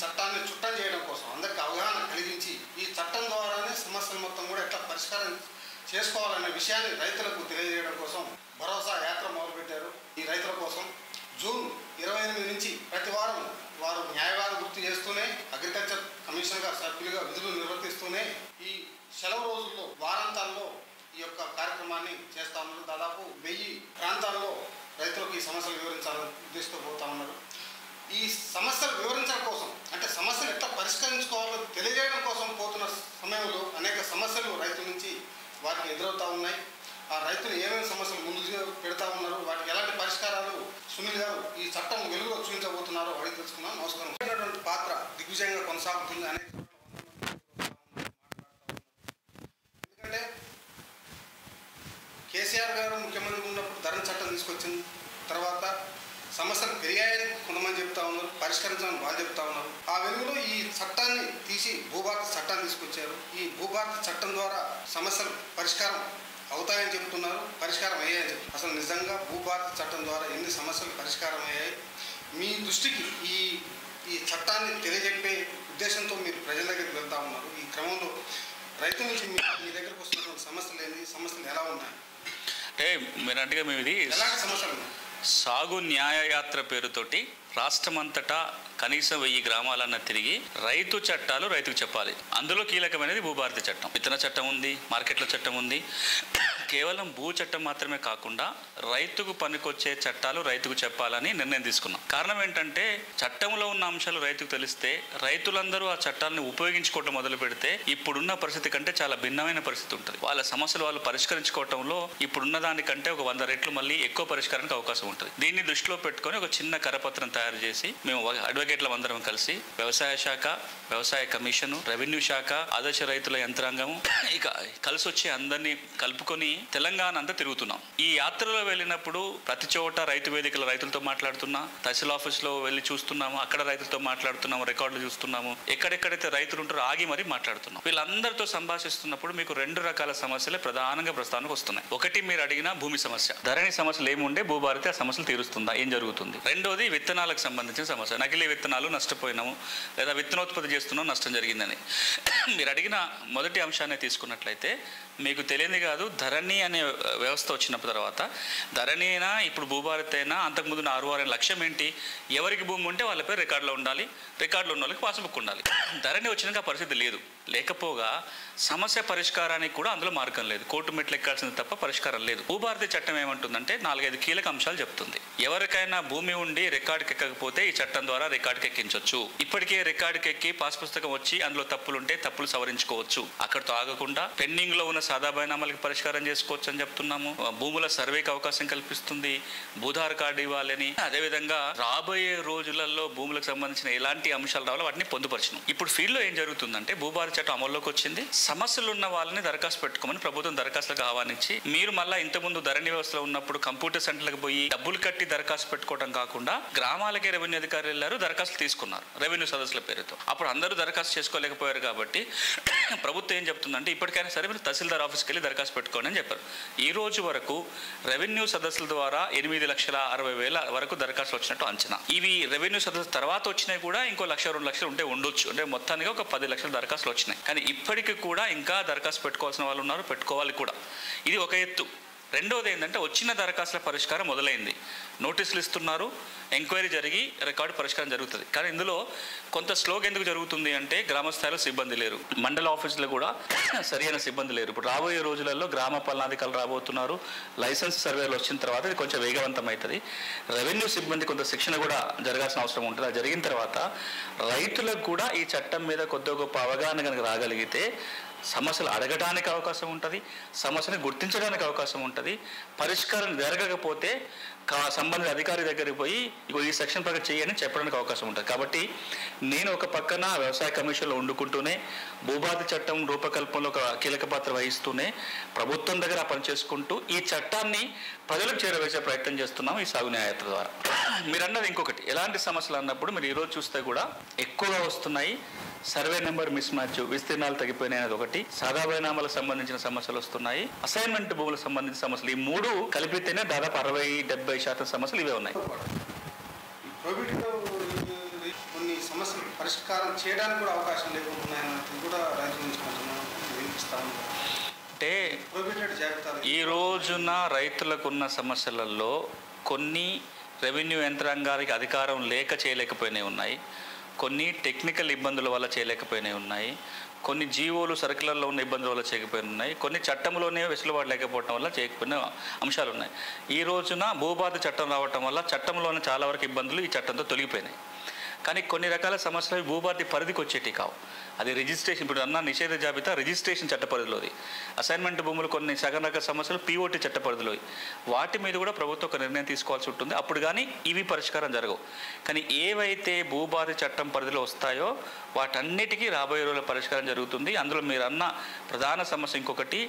చట్టాన్ని చుట్టం చేయడం కోసం అందరికీ అవగాహన కలిగించి ఈ చట్టం ద్వారానే సమస్యలు మొత్తం కూడా ఎట్లా పరిష్కారం చేసుకోవాలనే విషయాన్ని రైతులకు తెలియజేయడం కోసం భరోసా యాత్ర మొదలుపెట్టారు. ఈ రైతుల కోసం జూన్ 28 నుంచి ప్రతి వారం వారు న్యాయవాద వృత్తి చేస్తూనే అగ్రికల్చర్ కమిషనర్గా సభ్యులుగా విధులు నిర్వర్తిస్తూనే ఈ సెలవు రోజుల్లో వారాంతాల్లో ఈ యొక్క కార్యక్రమాన్ని చేస్తా ఉన్నారు. దాదాపు 1000 ప్రాంతాల్లో రైతులకు ఈ సమస్యలు వివరించాలని ఉద్దేశిస్తూ పోతా ఉన్నారు. ఈ సమస్యలు వివరించడం కోసం అంటే సమస్యలు ఎట్లా పరిష్కరించుకోవాలో తెలియజేయడం కోసం పోతున్న సమయంలో అనేక సమస్యలు రైతుల నుంచి వారికి ఎదురవుతూ ఉన్నాయి. ఆ రైతులు ఏమేమి సమస్యలు ముందు పెడతా ఉన్నారు, వాటికి ఎలాంటి పరిష్కారాలు సునీల్ గారు ఈ చట్టం వెలుగులో చూపించబోతున్నారో అడిగి తెలుసుకున్నాం. నమస్కారం. పాత్ర దిగ్విజయంగా కొనసాగుతుంది అనేక ఎందుకంటే కేసీఆర్ గారు ముఖ్యమంత్రి ఉన్నప్పుడు ధరణ చట్టం తీసుకొచ్చిన తర్వాత సమస్యలు పెరిగాయని కొంతమంది చెప్తా ఉన్నారు, పరిష్కరించాలని వాళ్ళు చెప్తా ఉన్నారు. ఆ వెలుగులో ఈ చట్టాన్ని తీసి భూభారత చట్టాన్ని తీసుకొచ్చారు. ఈ భూభారత చట్టం ద్వారా సమస్యలు పరిష్కారం అవుతాయని చెప్తున్నారు, పరిష్కారం అయ్యాయని చెప్తున్నారు. అసలు నిజంగా భూభారత చట్టం ద్వారా ఎన్ని సమస్యలు పరిష్కారం అయ్యాయి, మీ దృష్టికి ఈ చట్టాన్ని తెలియజెప్పే ఉద్దేశంతో మీరు ప్రజల దగ్గరికి వెళ్తా ఉన్నారు. ఈ క్రమంలో రైతు నుంచి మీ దగ్గరకు వస్తున్నటువంటి సమస్యలు ఏంటి, సమస్యలు ఎలా ఉన్నాయి అంటే మీరంటే మేము ఇది ఎలాంటి సమస్యలు ఉన్నాయి? సాగు న్యాయయాత్ర పేరుతోటి రాష్ట్రమంతటా కనీసం 1000 గ్రామాలన్న తిరిగి రైతు చట్టాలు రైతుకు చెప్పాలి. అందులో కీలకమైనది భూభారత చట్టం, విత్తన చట్టం ఉంది, మార్కెట్ల చట్టం ఉంది. కేవలం భూ చట్టం మాత్రమే కాకుండా రైతుకు పనికొచ్చే చట్టాలు రైతుకు చెప్పాలని నిర్ణయం తీసుకున్నాం. కారణం ఏంటంటే చట్టంలో ఉన్న అంశాలు రైతుకు తెలిస్తే రైతులందరూ ఆ చట్టాలను ఉపయోగించుకోవటం మొదలు పెడితే ఇప్పుడున్న పరిస్థితి కంటే చాలా భిన్నమైన పరిస్థితి ఉంటుంది. వాళ్ళ సమస్యలు వాళ్ళు పరిష్కరించుకోవటంలో ఇప్పుడున్న దానికంటే ఒక 100 రెట్లు మళ్ళీ ఎక్కువ పరిష్కారానికి అవకాశం ఉంటుంది. దీన్ని దృష్టిలో పెట్టుకొని ఒక చిన్న కరపత్రం తయారు చేసి మేము అడ్వకేట్ల అందరం కలిసి వ్యవసాయ శాఖ, వ్యవసాయ కమిషను, రెవెన్యూ శాఖ, ఆదర్శ రైతుల యంత్రాంగము ఇక కలిసి వచ్చి అందరినీ కలుపుకొని తెలంగాణ అంతా తిరుగుతున్నాం. ఈ యాత్రలో వెళ్ళినప్పుడు ప్రతి చోట రైతు వేదికల రైతులతో మాట్లాడుతున్నా, తహసీల్ ఆఫీస్లో వెళ్ళి చూస్తున్నాము, అక్కడ రైతులతో మాట్లాడుతున్నాము, రికార్డులు చూస్తున్నాము, ఎక్కడెక్కడైతే రైతులు ఉంటారో ఆగి మరీ మాట్లాడుతున్నాం. వీళ్ళందరితో సంభాషిస్తున్నప్పుడు మీకు 2 రకాల సమస్యలే ప్రధానంగా ప్రస్తావనకు వస్తున్నాయి. ఒకటి మీరు అడిగిన భూమి సమస్య, ధరణి సమస్యలు ఏముండే భూభారతి ఆ సమస్యలు తీరుస్తుందా, ఏం జరుగుతుంది. రెండోది విత్తనాలకు సంబంధించిన సమస్య, నకిలీ విత్తనాలు నష్టపోయినాము లేదా విత్తనోత్పత్తి చేస్తున్నాం నష్టం జరిగిందని. మీరు అడిగిన మొదటి అంశాన్ని తీసుకున్నట్లయితే మీకు తెలియదు కాదు, ధరణి అనే వ్యవస్థ వచ్చిన తర్వాత ధరణి అయినా ఇప్పుడు భూభారతి అయినా అంతకుముందు 6 లక్ష్యం ఏంటి, ఎవరికి భూమి ఉంటే వాళ్ళ పేరు రికార్డులో ఉండాలి, రికార్డులో ఉన్న వాళ్ళకి పాస్బుక్ ఉండాలి. ధరణి వచ్చినాక పరిస్థితి లేదు. లేకపోగా సమస్య పరిష్కారానికి కూడా అందులో మార్గం లేదు, కోర్టు మెట్లు ఎక్కాల్సింది తప్ప పరిష్కారం లేదు. భూభారతి చట్టం ఏమంటుందంటే 4-5 కీలక అంశాలు చెప్తుంది. ఎవరికైనా భూమి ఉండి రికార్డుకి ఎక్కకపోతే ఈ చట్టం ద్వారా రికార్డుకి ఎక్కించవచ్చు. ఇప్పటికే రికార్డుకి ఎక్కి పాస్ పుస్తకం వచ్చి అందులో తప్పులుంటే తప్పులు సవరించుకోవచ్చు. అక్కడితో ఆగకుండా పెండింగ్ లో ఉన్న సాదా బైనామాలకి పరిష్కారం చేసుకోవచ్చు అని చెప్తున్నాము. భూముల సర్వేకి అవకాశం కల్పిస్తుంది, భూధార్ కార్డు ఇవ్వాలని. అదేవిధంగా రాబోయే రోజులలో భూములకు సంబంధించిన ఎలాంటి అంశాలు రావాలో వాటిని పొందుపరిచినాం. ఇప్పుడు ఫీల్డ్ లో ఏం జరుగుతుందంటే భూభారతి చట్టం అమల్లోకి వచ్చింది. సమస్యలు ఉన్న వాళ్ళని దరఖాస్తు పెట్టుకోమని ప్రభుత్వం దరఖాస్తులకు ఆహ్వానించి, మీరు మళ్ళీ ఇంతకుముందు ధరణి వ్యవస్థలో ఉన్నప్పుడు కంప్యూటర్ సెంటర్లకు పోయి డబ్బులు కట్టి దరఖాస్తు పెట్టుకోవడం కాకుండా గ్రామాలకే రెవెన్యూ అధికారులు వెళ్ళారు, దరఖాస్తులు తీసుకున్నారు రెవెన్యూ సదస్సుల పేరుతో. అప్పుడు అందరూ దరఖాస్తు చేసుకోలేకపోయారు కాబట్టి ప్రభుత్వం ఏం చెప్తుందంటే ఇప్పటికైనా సరే మీరు తహసీల్దార్ ఆఫీస్కి వెళ్ళి దరఖాస్తు పెట్టుకోండి అని చెప్పారు. ఈ రోజు వరకు రెవెన్యూ సదస్సుల ద్వారా 8,60,60,000 వరకు దరఖాస్తులు వచ్చినట్టు అంచనా. ఇవి రెవెన్యూ సదస్సు తర్వాత వచ్చినాయి కూడా ఇంకో 1,00,000-2 లక్షలు ఉంటే ఉండొచ్చు. అంటే మొత్తానికి ఒక 10 లక్షల దరఖాస్తులు వచ్చినాయి. కానీ ఇప్పటికీ కూడా ఇంకా దరఖాస్తు పెట్టుకోవాల్సిన వాళ్ళు ఉన్నారు, పెట్టుకోవాలి కూడా. ఇది ఒక ఎత్తు. రెండోది ఏంటంటే వచ్చిన దరఖాస్తుల పరిష్కారం మొదలైంది, నోటీసులు ఇస్తున్నారు, ఎంక్వైరీ జరిగి రికార్డు పరిష్కారం జరుగుతుంది. కానీ ఇందులో కొంత స్లోగా ఎందుకు జరుగుతుంది అంటే గ్రామ స్థాయిలో సిబ్బంది లేరు, మండల ఆఫీసులో కూడా సరైన సిబ్బంది లేరు. ఇప్పుడు రాబోయే రోజులలో గ్రామ పాలనాధికారులు రాబోతున్నారు, లైసెన్స్ సర్వేలు వచ్చిన తర్వాత ఇది కొంచెం వేగవంతం అవుతుంది. రెవెన్యూ సిబ్బంది కొంత శిక్షణ కూడా జరగాల్సిన అవసరం ఉంటుంది. అది జరిగిన తర్వాత రైతులకు కూడా ఈ చట్టం మీద కొద్దిగా గొప్ప అవగాహన కనుక రాగలిగితే సమస్యలు అడగడానికి అవకాశం ఉంటుంది, సమస్యను గుర్తించడానికి అవకాశం ఉంటుంది. పరిష్కారం జరగకపోతే సంబంధిత అధికారి దగ్గరికి పోయి ఇగో ఈ సెక్షన్ ప్రకారం చేయని చెప్పడానికి అవకాశం ఉంటుంది. కాబట్టి నేను ఒక పక్కన వ్యవసాయ కమిషన్లో వండుకుంటూనే భూభారతి చట్టం రూపకల్పనలో ఒక కీలక పాత్ర వహిస్తూనే ప్రభుత్వం దగ్గర పనిచేసుకుంటూ ఈ చట్టాన్ని ప్రజలకు చేరవేసే ప్రయత్నం చేస్తున్నాం ఈ సాగు న్యాయయాత్ర ద్వారా. మీరు అన్నది ఇంకొకటి, ఎలాంటి సమస్యలు అన్నప్పుడు మీరు ఈరోజు చూస్తే కూడా ఎక్కువగా వస్తున్నాయి. సర్వే నెంబర్ మిస్ మ్యాచ్, విస్తీర్ణాలు తగ్గిపోయినాయి అనేది ఒకటి, సాదా బైనామాలకు సంబంధించిన సమస్యలు వస్తున్నాయి, అసైన్మెంట్ భూములకు సంబంధించిన సమస్యలు. ఈ 3 కలిపితేనే దాదాపు 60-70% సమస్యలు ఇవే ఉన్నాయి. కొన్ని సమస్యలు పరిష్కారం చేయడానికి కూడా అవకాశం లేకుంటున్నాయన్నది కూడా రైతుల నుంచి వినిపిస్తాను. అంటే ప్రొహిబిటెడ్ జాబితాలు ఈ రోజున రైతులకున్న సమస్యలలో కొన్ని రెవెన్యూ యంత్రాంగానికి అధికారం లేక చేయలేకపోయినవి ఉన్నాయి, కొన్ని టెక్నికల్ ఇబ్బందుల వల్ల చేయలేకపోయినవి ఉన్నాయి, కొన్ని జీవోలు సర్కులర్లో ఉన్న ఇబ్బందుల వల్ల చేయకపోయిన ఉన్నాయి, కొన్ని చట్టంలోనే వెసులుబాటు లేకపోవడం వల్ల చేయకపోయిన అంశాలు ఉన్నాయి. ఈ రోజున భూబాధిత చట్టం రావటం వల్ల చట్టంలోనే చాలా వరకు ఇబ్బందులు ఈ చట్టంతో తొలగిపోయినాయి. కానీ కొన్ని రకాల సమస్యలు భూభారతి పరిధికి వచ్చేటి కావు. అది రిజిస్ట్రేషన్, ఇప్పుడు అన్న నిషేధ జాబితా రిజిస్ట్రేషన్ చట్ట పరిధిలోది, అసైన్మెంట్ భూములు కొన్ని సగం రకాల సమస్యలు పిఓటి చట్ట పరిధిలో, వాటి మీద కూడా ప్రభుత్వం ఒక నిర్ణయం తీసుకోవాల్సి ఉంటుంది. అప్పుడు కానీ ఇవి పరిష్కారం జరగవు. కానీ ఏవైతే భూభారతి చట్టం పరిధిలో వస్తాయో వాటన్నిటికీ రాబోయే రోజుల పరిష్కారం జరుగుతుంది. అందులో మీరు అన్న ప్రధాన సమస్య ఇంకొకటి,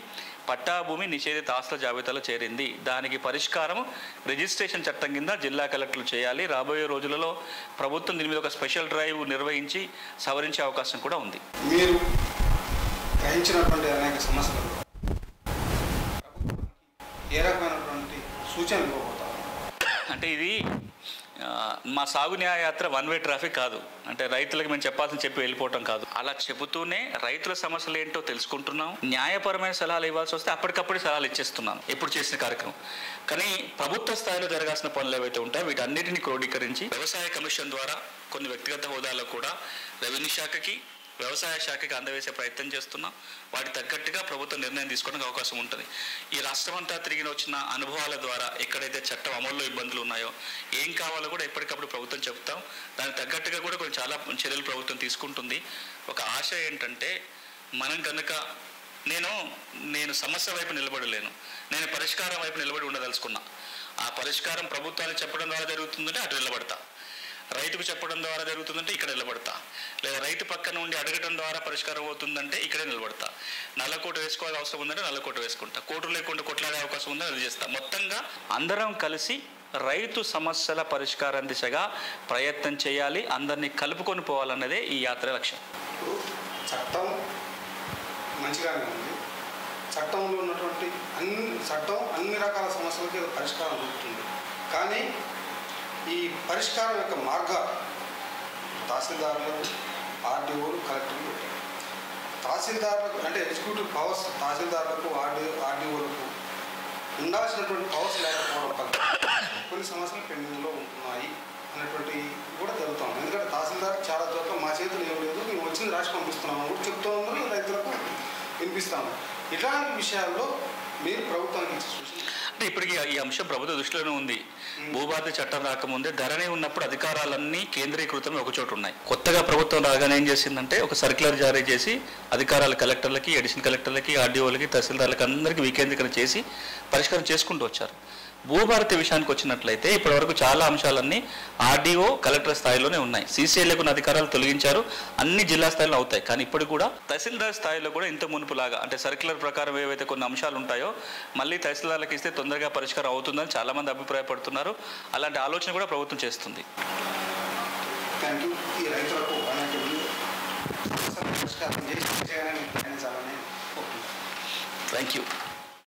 పట్టాభూమి నిషేధిత ఆస్తుల జాబితాలో చేరింది. దానికి పరిష్కారం రిజిస్ట్రేషన్ చట్టం కింద జిల్లా కలెక్టర్లు చేయాలి. రాబోయే రోజులలో ప్రభుత్వం దీని మీద ఒక స్పెషల్ డ్రైవ్ నిర్వహించి సవరించే అవకాశం కూడా ఉంది. మీరు గ్రహించినటువంటి అనేక సమస్యలు ఏ రకమైనటువంటి సూచనలు ఇవ్వబోతారు? అంటే ఇది మా సాగు న్యాయ యాత్ర వన్ వే ట్రాఫిక్ కాదు. అంటే రైతులకు మేము చెప్పాల్సింది చెప్పి వెళ్ళిపోవటం కాదు. అలా చెబుతూనే రైతుల సమస్యలు ఏంటో తెలుసుకుంటున్నాం. న్యాయపరమైన సలహాలు ఇవ్వాల్సి వస్తే అప్పటికప్పుడు సలహాలు ఇచ్చేస్తున్నాం ఎప్పుడు చేసిన కార్యక్రమం. కానీ ప్రభుత్వ స్థాయిలో జరగాల్సిన పనులు ఏవైతే ఉంటాయో వీటన్నిటిని క్రోడీకరించి వ్యవసాయ కమిషన్ ద్వారా కొన్ని వ్యక్తిగత హోదాలో కూడా రెవెన్యూ శాఖకి వ్యవసాయ శాఖకి అందవేసే ప్రయత్నం చేస్తున్నాం. వాటి తగ్గట్టుగా ప్రభుత్వం నిర్ణయం తీసుకోవడానికి అవకాశం ఉంటుంది. ఈ రాష్ట్రమంతా తిరిగి వచ్చిన అనుభవాల ద్వారా ఎక్కడైతే చట్టం అమల్లో ఇబ్బందులు ఉన్నాయో ఏం కావాలో కూడా ఎప్పటికప్పుడు ప్రభుత్వం చెప్తాం. దానికి తగ్గట్టుగా కూడా కొన్ని చాలా చర్యలు ప్రభుత్వం తీసుకుంటుంది. ఒక ఆశ ఏంటంటే మనం కనుక నేను సమస్య వైపు నిలబడలేను, నేను పరిష్కారం వైపు నిలబడి ఉండదలుచుకున్నా. ఆ పరిష్కారం ప్రభుత్వానికి చెప్పడం ద్వారా జరుగుతుందంటే అటు నిలబడతా, రైతుకు చెప్పడం ద్వారా జరుగుతుందంటే ఇక్కడ నిలబడతా, లేదా రైతు పక్కన ఉండి అడగడం ద్వారా పరిష్కారం అవుతుందంటే ఇక్కడే నిలబడతా. నల్లకోట వేసుకోవాల్సిన అవసరం ఉందంటే నల్లకోట వేసుకుంటా, కోటు లేకుండా కొట్లాడే అవకాశం ఉందని అది చేస్తా. మొత్తంగా అందరం కలిసి రైతు సమస్యల పరిష్కారం దిశగా ప్రయత్నం చేయాలి, అందరినీ కలుపుకొని పోవాలన్నదే ఈ యాత్ర లక్ష్యం. చట్టం మంచిగానే ఉంది. చట్టంలో ఉన్నటువంటి అన్ని రకాల సమస్యలకి పరిష్కారం దొరుకుతుంది. కానీ ఈ పరిష్కారం యొక్క మార్గాలు తహసీల్దారులకు, ఆర్డీఓలు, కలెక్టర్లు పెట్టారు. తహసీల్దారులకు అంటే ఎగ్జిక్యూటివ్ పవర్స్ తహసీల్దారులకు, ఆర్డీఓలకు ఉండాల్సినటువంటి పవర్స్ లేకపోవడం వల్ల కొన్ని సమస్యలు పెండింగ్లో ఉంటున్నాయి అనేటువంటి కూడా జరుగుతాం. ఎందుకంటే తహసీల్దార్ చాలా చోట్ల మా చేతులు ఏం లేదు, మేము వచ్చింది రాసి పంపిస్తున్నాము కూడా చెప్తూ ఉన్నారు, రైతులకు వినిపిస్తాము. ఇట్లాంటి విషయాల్లో మీరు ప్రభుత్వానికి ఇచ్చే సూచన అంటే ఇప్పటికీ ఈ అంశం ప్రభుత్వ దృష్టిలోనే ఉంది. భూభారతి చట్టం రాకముందే ధరణి ఉన్నప్పుడు అధికారాలన్నీ కేంద్రీకృతమే ఒక చోటు ఉన్నాయి. కొత్తగా ప్రభుత్వం రాగానే ఏం చేసిందంటే ఒక సర్క్యులర్ జారీ చేసి అధికారాలు కలెక్టర్లకి, అడిషనల్ కలెక్టర్లకి, ఆర్డీఓలకి, తహసీల్దార్లకి అందరికీ వికేంద్రీకరణ చేసి పరిష్కారం చేసుకుంటూ వచ్చారు. భూభారతి విషయానికి వచ్చినట్లయితే ఇప్పటివరకు చాలా అంశాలన్నీ ఆర్డీఓ, కలెక్టర్ స్థాయిలోనే ఉన్నాయి. సీసీఎల్ఏకున్న అధికారాలు తొలగించారు, అన్ని జిల్లా స్థాయిలో అవుతాయి. కానీ ఇప్పుడు కూడా తహసీల్దార్ స్థాయిలో కూడా ఇంత మునుపులాగా అంటే సర్క్యులర్ ప్రకారం ఏవైతే కొన్ని అంశాలు ఉంటాయో మళ్ళీ తహసీల్దార్లకు ఇస్తే తొందరగా పరిష్కారం అవుతుందని చాలామంది అభిప్రాయపడుతున్నారు. అలాంటి ఆలోచన కూడా ప్రభుత్వం చేస్తుంది. Thank you. ఈ రైతులకు అనేక పరిష్కారం చేసి థ్యాంక్ యూ.